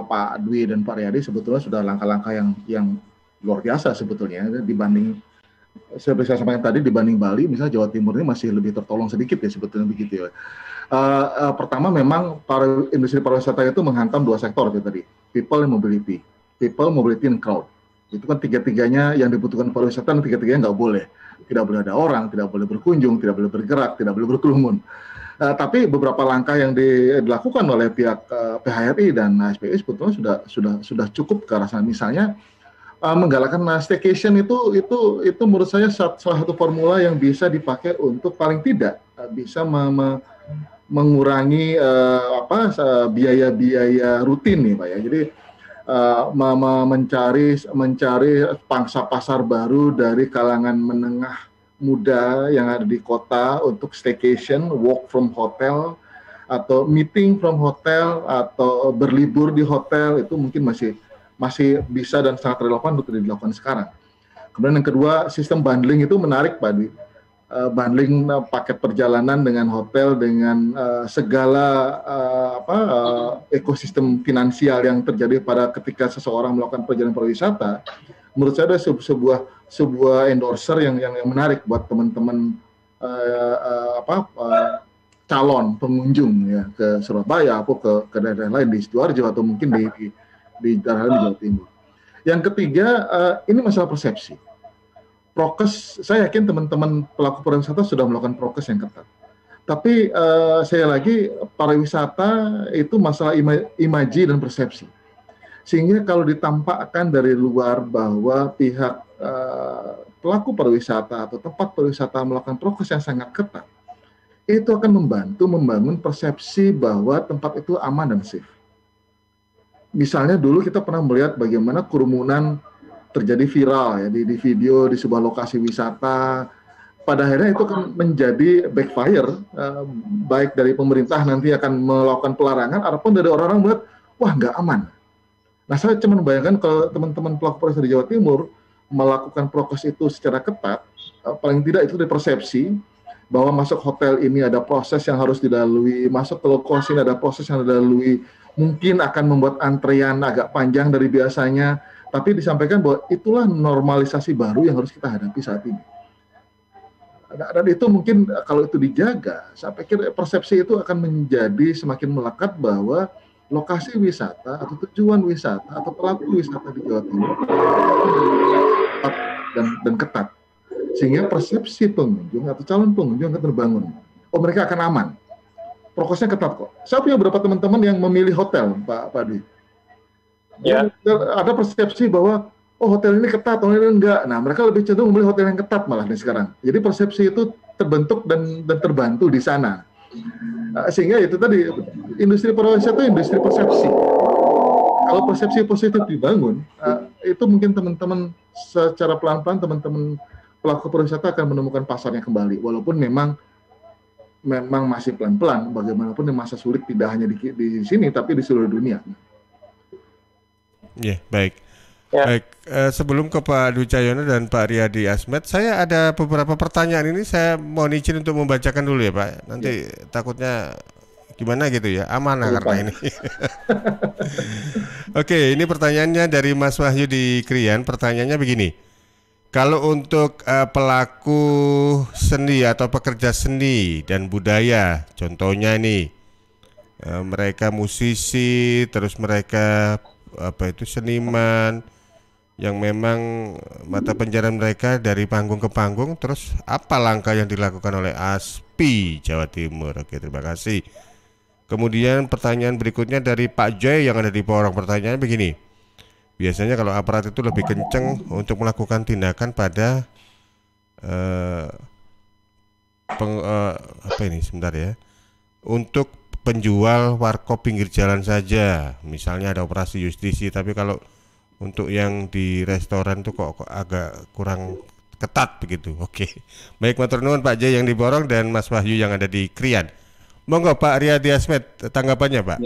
Pak Dwi dan Pak Riyadi sebetulnya sudah langkah-langkah yang luar biasa sebetulnya dibanding, seperti saya sampaikan tadi, dibanding Bali, misalnya Jawa Timur ini masih lebih tertolong sedikit ya sebetulnya begitu ya. Pertama memang industri pariwisata itu menghantam 2 sektor itu tadi, people and mobility and crowd. Itu kan tiga-tiganya yang dibutuhkan pariwisata, dan tiga-tiganya nggak boleh. Tidak boleh ada orang, tidak boleh berkunjung, tidak boleh bergerak, tidak boleh berkerumun. Tapi beberapa langkah yang dilakukan oleh pihak PHRI dan ASPI sebetulnya sudah cukup ke arah sana. Misalnya menggalakkan staycation itu menurut saya salah satu formula yang bisa dipakai untuk paling tidak bisa mengurangi biaya-biaya rutin nih Pak ya. Jadi mencari pangsa pasar baru dari kalangan menengah muda yang ada di kota untuk staycation, work from hotel, atau meeting from hotel, atau berlibur di hotel. Itu mungkin masih bisa dan sangat relevan untuk dilakukan sekarang. Kemudian yang kedua, sistem bundling itu menarik Pak Di. Bundling paket perjalanan dengan hotel, dengan segala ekosistem finansial yang terjadi pada ketika seseorang melakukan perjalanan pariwisata. Menurut saya ada sebuah endorser yang menarik buat teman-teman calon pengunjung ya ke Surabaya atau ke daerah lain di Sidoarjo atau mungkin di daerah lain di Jawa Timur. Yang ketiga, ini masalah persepsi. Prokes, saya yakin teman-teman pelaku pariwisata sudah melakukan prokes yang ketat. Tapi saya lagi, pariwisata itu masalah imaji dan persepsi. Sehingga kalau ditampakkan dari luar bahwa pihak pelaku pariwisata atau tempat pariwisata melakukan prokes yang sangat ketat, itu akan membantu membangun persepsi bahwa tempat itu aman dan safe. Misalnya dulu kita pernah melihat bagaimana kerumunan terjadi viral ya di video di sebuah lokasi wisata. Pada akhirnya itu akan menjadi backfire, baik dari pemerintah nanti akan melakukan pelarangan, ataupun dari orang-orang melihat, wah nggak aman. Nah saya cuma membayangkan kalau teman-teman pelaku pariwisata di Jawa Timur melakukan prokes itu secara ketat, paling tidak itu dari persepsi, bahwa masuk hotel ini ada proses yang harus dilalui, masuk ke lokasi ini ada proses yang dilalui, mungkin akan membuat antrean agak panjang dari biasanya, tapi disampaikan bahwa itulah normalisasi baru yang harus kita hadapi saat ini. Dan itu mungkin kalau itu dijaga, saya pikir persepsi itu akan menjadi semakin melekat bahwa lokasi wisata atau tujuan wisata atau pelaku wisata di Jawa Timur dan ketat. Sehingga persepsi pengunjung atau calon pengunjung akan terbangun. Oh, mereka akan aman. Prokesnya ketat kok. Saya punya beberapa teman-teman yang memilih hotel, Pak Dwi. Ya. Ada persepsi bahwa oh hotel ini ketat, hotel ini enggak. Nah, mereka lebih cenderung memilih hotel yang ketat malah nih sekarang. Jadi persepsi itu terbentuk dan terbantu di sana. Sehingga itu tadi, industri pariwisata itu industri persepsi. Kalau persepsi positif dibangun, itu mungkin teman-teman secara pelan-pelan teman-teman pelaku pariwisata akan menemukan pasarnya kembali. Walaupun memang masih pelan-pelan, bagaimanapun masa sulit tidak hanya di sini, tapi di seluruh dunia. Ya, baik. Ya. Baik, sebelum ke Pak Dwi Cahyono dan Pak Riyadi Asmed, saya ada beberapa pertanyaan ini saya mohon izin untuk membacakan dulu ya Pak. Nanti takutnya gimana gitu ya, amanah karena ini. Oke, ini pertanyaannya dari Mas Wahyu di Krian. Pertanyaannya begini, kalau untuk pelaku seni atau pekerja seni dan budaya, contohnya nih mereka musisi, terus mereka seniman yang memang mata pencarian mereka dari panggung ke panggung, terus apa langkah yang dilakukan oleh ASPI Jawa Timur? Oke, terima kasih. Kemudian pertanyaan berikutnya dari Pak Joy yang ada di Porong. Pertanyaannya begini, biasanya kalau aparat itu lebih kenceng untuk melakukan tindakan pada untuk penjual warkop pinggir jalan saja, misalnya ada operasi justisi, tapi kalau untuk yang di restoran tuh kok agak kurang ketat begitu. Oke. Baik, matur nuwun Pak J yang di Borong dan Mas Wahyu yang ada di Krian. Monggo Pak Riyadi Asmed, tanggapannya Pak.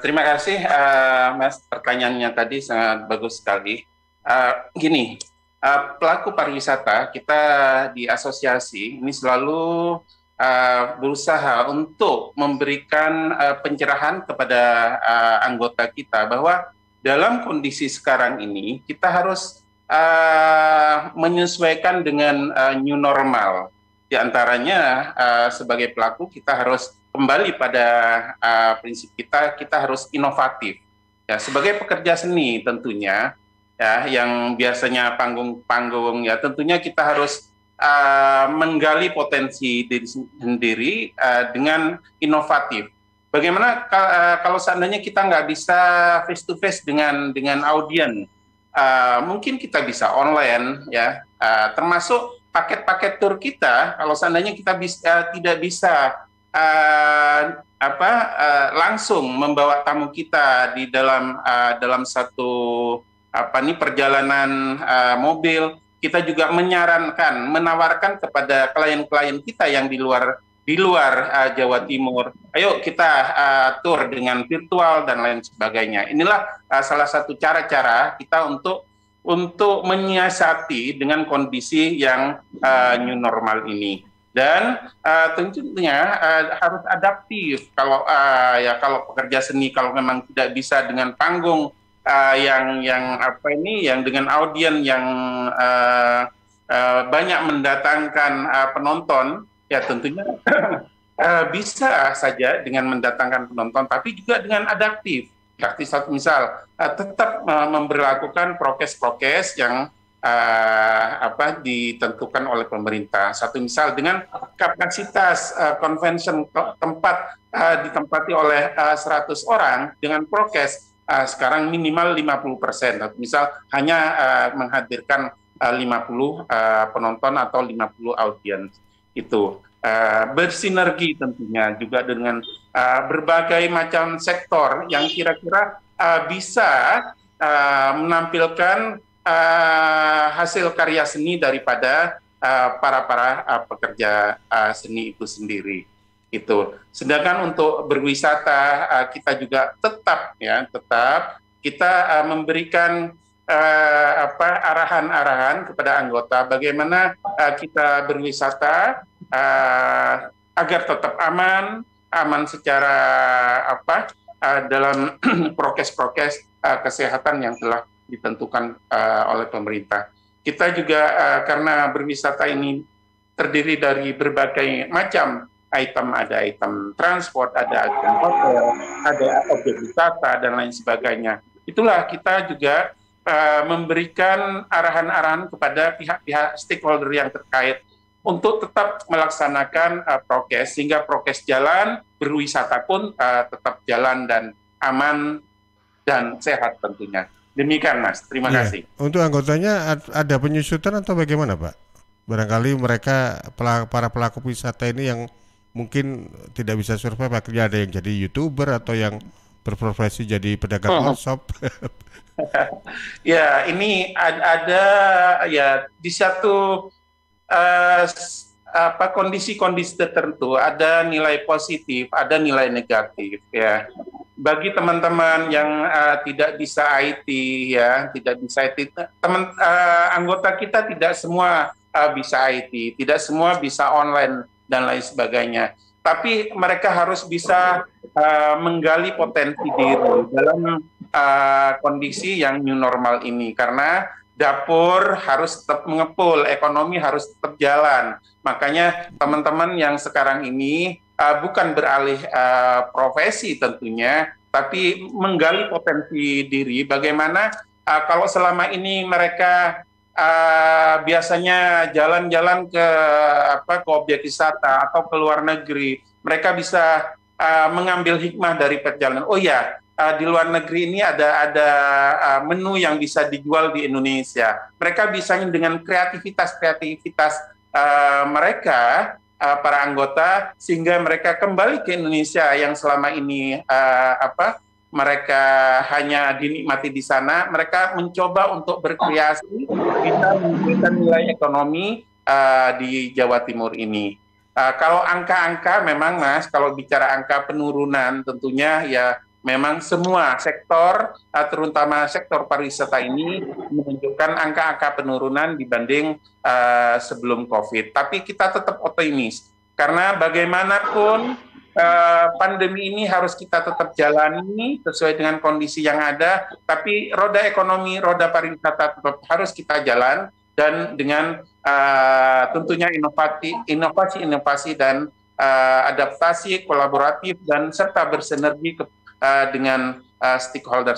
Terima kasih Mas, pertanyaannya tadi sangat bagus sekali. Gini, pelaku pariwisata kita di asosiasi ini selalu berusaha untuk memberikan pencerahan kepada anggota kita bahwa dalam kondisi sekarang ini kita harus menyesuaikan dengan new normal. Di antaranya sebagai pelaku kita harus kembali pada prinsip kita harus inovatif. Ya, sebagai pekerja seni tentunya ya yang biasanya panggung-panggung ya tentunya kita harus menggali potensi diri sendiri dengan inovatif. Bagaimana kalau seandainya kita nggak bisa face to face dengan audiens, mungkin kita bisa online ya, termasuk paket-paket tur kita. Kalau seandainya kita tidak bisa langsung membawa tamu kita di dalam satu perjalanan mobil. Kita juga menawarkan kepada klien-klien kita yang di luar Jawa Timur, ayo kita tur dengan virtual dan lain sebagainya. Inilah salah satu cara-cara kita untuk menyiasati dengan kondisi yang new normal ini. Dan tentunya harus adaptif. Kalau pekerja seni kalau memang tidak bisa dengan panggung yang dengan audiens yang banyak mendatangkan penonton, ya tentunya bisa saja dengan mendatangkan penonton, tapi juga dengan adaptif. Satu misal tetap memberlakukan prokes-prokes yang ditentukan oleh pemerintah. Satu misal dengan kapasitas convention tempat ditempati oleh 100 orang dengan prokes sekarang minimal 50%. Misal hanya menghadirkan 50 penonton atau 50 audiens itu. Bersinergi tentunya juga dengan berbagai macam sektor yang kira-kira bisa menampilkan hasil karya seni daripada para pekerja seni itu sendiri. Itu. Sedangkan untuk berwisata kita juga tetap kita memberikan arahan-arahan kepada anggota bagaimana kita berwisata agar tetap aman secara dalam prokes-prokes kesehatan yang telah ditentukan oleh pemerintah. Kita juga karena berwisata ini terdiri dari berbagai macam item, ada item transport, ada item hotel, ada objek wisata dan lain sebagainya. Itulah kita juga memberikan arahan-arahan kepada pihak-pihak stakeholder yang terkait untuk tetap melaksanakan prokes sehingga prokes jalan, berwisata pun tetap jalan dan aman dan sehat tentunya. Demikian Mas, terima kasih. Untuk anggotanya ada penyusutan atau bagaimana Pak? Barangkali mereka para pelaku wisata ini yang mungkin tidak bisa survive, akhirnya ada yang jadi YouTuber atau yang berprofesi jadi pedagang workshop. Ya, ini ada ya di satu kondisi-kondisi tertentu ada nilai positif, ada nilai negatif ya. Bagi teman-teman yang tidak bisa IT ya, tidak bisa IT, anggota kita tidak semua bisa IT, tidak semua bisa online dan lain sebagainya. Tapi mereka harus bisa menggali potensi diri dalam kondisi yang new normal ini, karena dapur harus tetap mengepul, ekonomi harus tetap jalan. Makanya teman-teman yang sekarang ini bukan beralih profesi tentunya, tapi menggali potensi diri. Bagaimana kalau selama ini mereka biasanya jalan-jalan ke objek wisata atau ke luar negeri, mereka bisa mengambil hikmah dari perjalanan. Oh ya, di luar negeri ini ada menu yang bisa dijual di Indonesia. Mereka bisa dengan kreativitas mereka para anggota sehingga mereka kembali ke Indonesia yang selama ini mereka hanya dinikmati di sana. Mereka mencoba untuk berkreasi, bisa memberikan nilai ekonomi di Jawa Timur ini. Kalau angka-angka memang Mas, kalau bicara angka penurunan tentunya ya memang semua sektor, terutama sektor pariwisata ini menunjukkan angka-angka penurunan dibanding sebelum COVID. Tapi kita tetap optimis, karena bagaimanapun pandemi ini harus kita tetap jalani sesuai dengan kondisi yang ada, tapi roda ekonomi, roda pariwisata tetap harus kita jalan, dan dengan tentunya inovasi dan adaptasi kolaboratif dan serta bersinergi dengan stakeholder.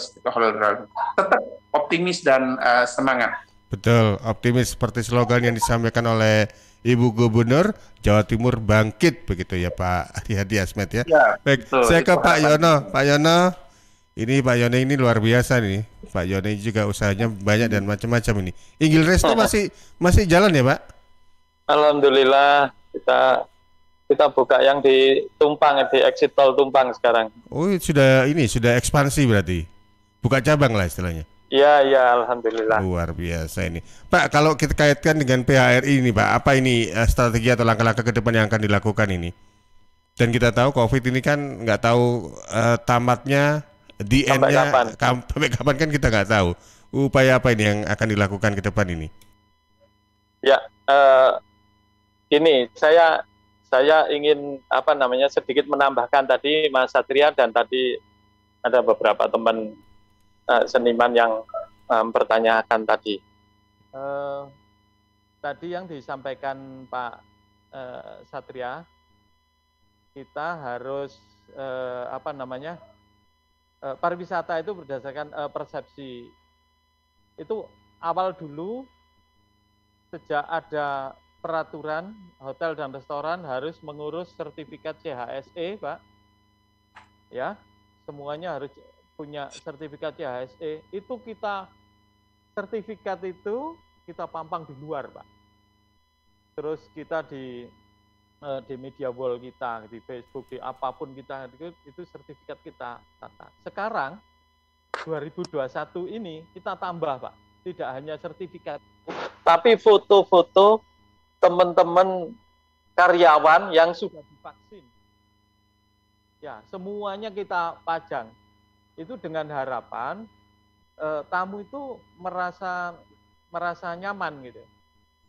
Tetap optimis dan semangat. Betul, optimis seperti slogan yang disampaikan oleh Ibu Gubernur Jawa Timur bangkit, begitu ya Pak Hadi Asmet ya. Baik, betul, saya ke Pak Yono. Pak Yono, ini Pak Yono ini luar biasa nih. Pak Yono ini juga usahanya banyak dan macam-macam ini. Inggil Resto masih jalan ya Pak? Alhamdulillah kita buka yang di Tumpang, di exit tol Tumpang sekarang. Oh, sudah ekspansi berarti. Buka cabang lah istilahnya. Iya, alhamdulillah. Luar biasa ini. Pak, kalau kita kaitkan dengan PHRI ini Pak, apa ini strategi atau langkah-langkah ke depan yang akan dilakukan ini? Dan kita tahu COVID ini kan nggak tahu tamatnya, di end-nya sampai kapan kan kita nggak tahu. Upaya apa ini yang akan dilakukan ke depan ini? Ya, ini saya ingin sedikit menambahkan tadi Mas Satria, dan tadi ada beberapa teman seniman yang mempertanyakan tadi. Tadi yang disampaikan Pak Satria, kita harus pariwisata itu berdasarkan persepsi. Itu awal dulu sejak ada peraturan hotel dan restoran harus mengurus sertifikat CHSE, Pak. Ya, semuanya harus punya sertifikat CHSE. Itu sertifikat itu kita pampang di luar, Pak. Terus kita di media wall kita, di Facebook, di apapun kita, itu sertifikat kita tata. Sekarang 2021 ini kita tambah, Pak. Tidak hanya sertifikat, tapi foto-foto teman-teman karyawan yang sudah divaksin. Ya, semuanya kita pajang. Itu dengan harapan tamu itu merasa nyaman gitu.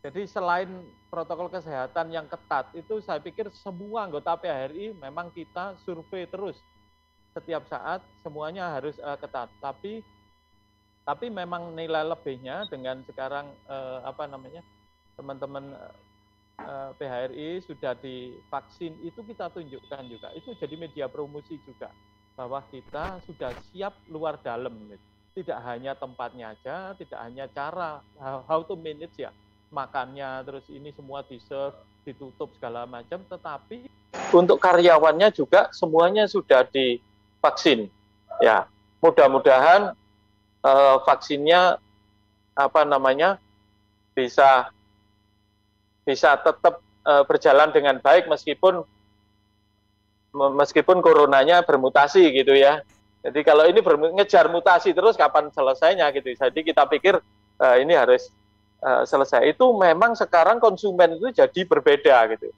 Jadi selain protokol kesehatan yang ketat, itu saya pikir semua anggota PHRI memang kita survei terus setiap saat, semuanya harus ketat. Tapi memang nilai lebihnya dengan sekarang teman-teman PHRI sudah divaksin, itu kita tunjukkan juga. Itu jadi media promosi juga bahwa kita sudah siap luar dalam. Tidak hanya tempatnya aja, tidak hanya cara how to manage ya, makannya, terus ini semua di-serve, ditutup segala macam, tetapi untuk karyawannya juga semuanya sudah divaksin. Ya, mudah-mudahan vaksinnya bisa tetap berjalan dengan baik meskipun coronanya bermutasi gitu ya. Jadi kalau ini ngejar mutasi terus kapan selesainya gitu. Jadi kita pikir ini harus selesai. Itu memang sekarang konsumen itu jadi berbeda gitu.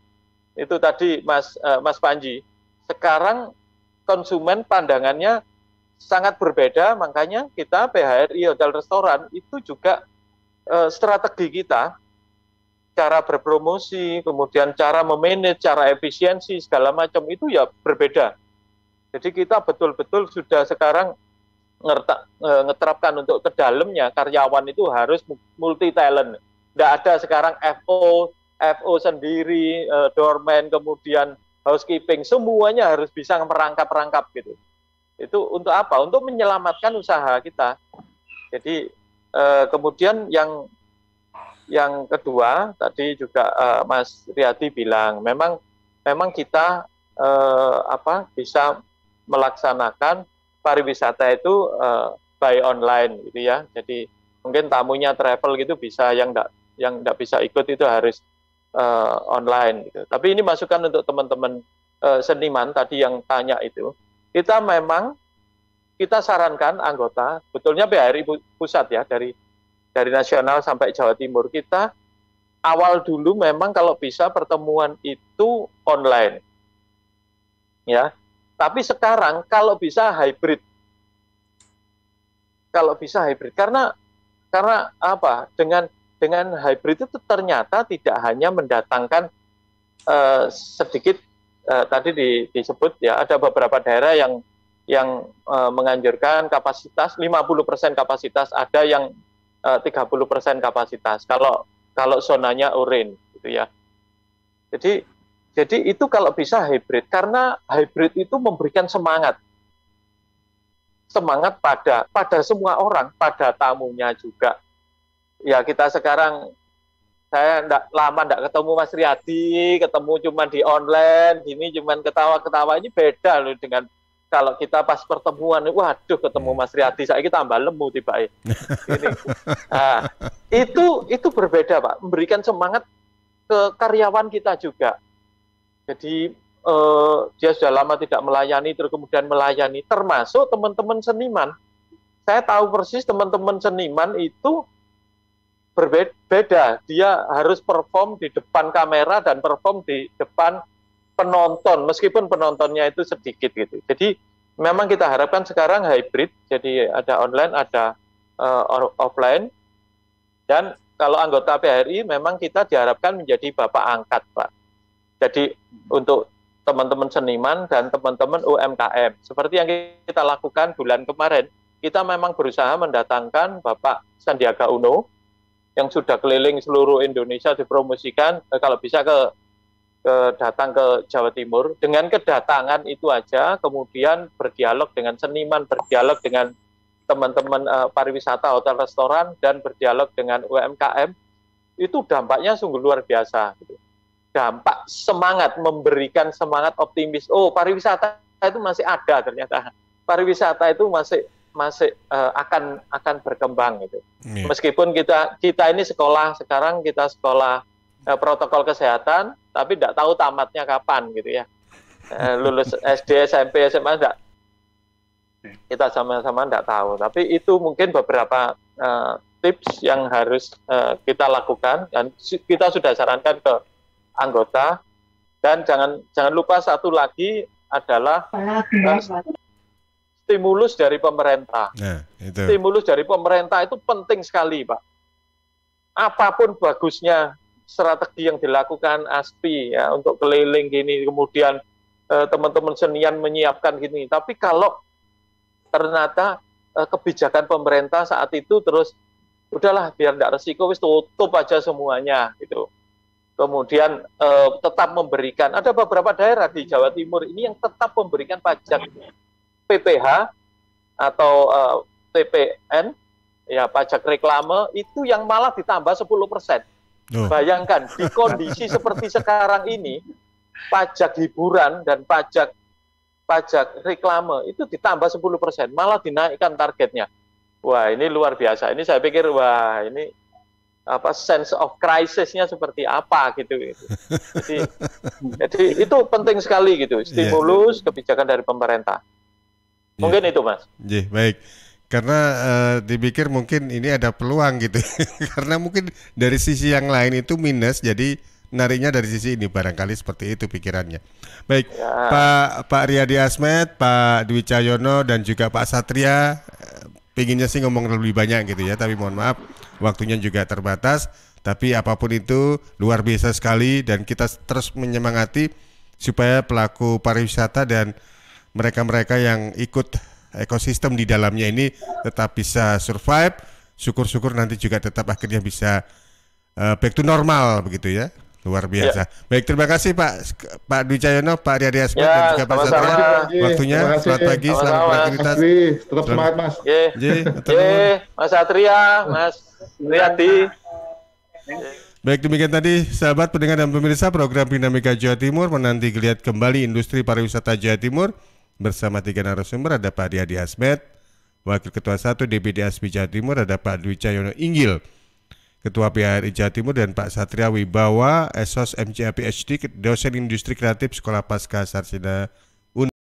Itu tadi Mas Panji. Sekarang konsumen pandangannya sangat berbeda, makanya kita PHRI Hotel Restoran itu juga strategi kita, cara berpromosi, kemudian cara memanage, cara efisiensi segala macam itu ya berbeda. Jadi kita betul-betul sudah sekarang ngeterapkan untuk ke dalamnya karyawan itu harus multi talent. Tidak ada sekarang FO sendiri, doorman, kemudian housekeeping, semuanya harus bisa merangkap gitu. Itu untuk apa? Untuk menyelamatkan usaha kita. Jadi kemudian yang kedua tadi juga Mas Riyadi bilang memang kita bisa melaksanakan pariwisata itu by online gitu ya. Jadi mungkin tamunya travel gitu bisa, yang enggak bisa ikut itu harus online gitu. Tapi ini masukan untuk teman-teman seniman tadi yang tanya itu. Kita sarankan anggota, betulnya PHRI pusat ya, dari nasional sampai Jawa Timur, kita awal dulu memang kalau bisa pertemuan itu online. Ya. Tapi sekarang kalau bisa hybrid. Karena apa? Dengan hybrid itu ternyata tidak hanya mendatangkan sedikit tadi disebut ya, ada beberapa daerah yang menganjurkan kapasitas 50% kapasitas, ada yang 30% kapasitas. Kalau zonanya orange gitu ya. Jadi itu kalau bisa hybrid, karena hybrid itu memberikan semangat pada semua orang, pada tamunya juga. Ya kita sekarang, saya lama enggak ketemu Mas Riyadi, ketemu cuma di online, gini cuman ketawa-ketawa, ini beda loh dengan kalau kita pas pertemuan, waduh ketemu Mas Riyadi, saya tambah lemu tiba-tiba. Nah, itu berbeda Pak, memberikan semangat ke karyawan kita juga. Jadi dia sudah lama tidak melayani, terus kemudian melayani, termasuk teman-teman seniman. Saya tahu persis teman-teman seniman itu berbeda. Dia harus perform di depan kamera dan perform di depan penonton, meskipun penontonnya itu sedikit gitu. Jadi memang kita harapkan sekarang hybrid, jadi ada online, ada offline. Dan kalau anggota PHRI memang kita diharapkan menjadi bapak angkat, Pak. Jadi untuk teman-teman seniman dan teman-teman UMKM, seperti yang kita lakukan bulan kemarin, kita memang berusaha mendatangkan Bapak Sandiaga Uno yang sudah keliling seluruh Indonesia dipromosikan, kalau bisa ke datang ke Jawa Timur. Dengan kedatangan itu aja, kemudian berdialog dengan seniman, berdialog dengan teman-teman pariwisata, hotel, restoran, dan berdialog dengan UMKM, itu dampaknya sungguh luar biasa. Gitu. Dampak semangat, memberikan semangat optimis. Oh, pariwisata itu masih ada ternyata. Pariwisata itu masih akan berkembang gitu. Meskipun kita ini sekolah sekarang, kita sekolah protokol kesehatan, tapi tidak tahu tamatnya kapan gitu ya. Lulus SD, SMP, SMA enggak. Kita sama-sama tidak tahu, tapi itu mungkin beberapa tips yang harus kita lakukan, dan kita sudah sarankan ke anggota. Dan jangan lupa satu lagi adalah stimulus dari pemerintah. Stimulus dari pemerintah itu penting sekali, Pak. Apapun bagusnya strategi yang dilakukan ASPI ya untuk keliling gini, kemudian teman-teman senian menyiapkan gini, tapi kalau ternyata kebijakan pemerintah saat itu terus udahlah biar tidak resiko, wis tutup aja semuanya gitu. Kemudian tetap memberikan, ada beberapa daerah di Jawa Timur ini yang tetap memberikan pajak PPH atau TPN, ya pajak reklame, itu yang malah ditambah 10%. Bayangkan di kondisi seperti sekarang ini, pajak hiburan dan pajak reklame itu ditambah 10%, malah dinaikkan targetnya. Wah, ini luar biasa. Ini saya pikir, wah ini sense of crisis-nya seperti apa gitu. Jadi itu penting sekali gitu, stimulus kebijakan dari pemerintah. Mungkin itu, Mas. Baik. Karena dipikir mungkin ini ada peluang gitu. Karena mungkin dari sisi yang lain itu minus, jadi nariknya dari sisi ini, barangkali seperti itu pikirannya. Baik, ya. Pak Riyadi Asmed, Pak Dwi Cahyono, dan juga Pak Satria, pengennya sih ngomong lebih banyak gitu ya, tapi mohon maaf waktunya juga terbatas. Tapi apapun itu luar biasa sekali, dan kita terus menyemangati supaya pelaku pariwisata dan mereka-mereka yang ikut ekosistem di dalamnya ini tetap bisa survive. Syukur-syukur nanti juga tetap akhirnya bisa back to normal begitu ya. Luar biasa. Baik, terima kasih Pak Dwi Cahyono, Pak Riyadi Asmed, dan juga Pak Satria. Waktunya, selamat pagi, selamat beraktivitas. Tetap semangat, Mas. Mas Satria, Mas Riyadi. Baik, demikian tadi sahabat pendengar dan pemirsa program Dinamika Jawa Timur, menanti geliat kembali industri pariwisata Jawa Timur bersama 3 narasumber. Ada Pak Riyadi Asmed, Wakil Ketua 1 DPD ASPI Jawa Timur, ada Pak Dwi Cahyono Inggil, Ketua PHRI Jawa Timur, dan Pak Satria Wibawa, Esos MCA PhD, dosen industri kreatif Sekolah Pasca Sarjana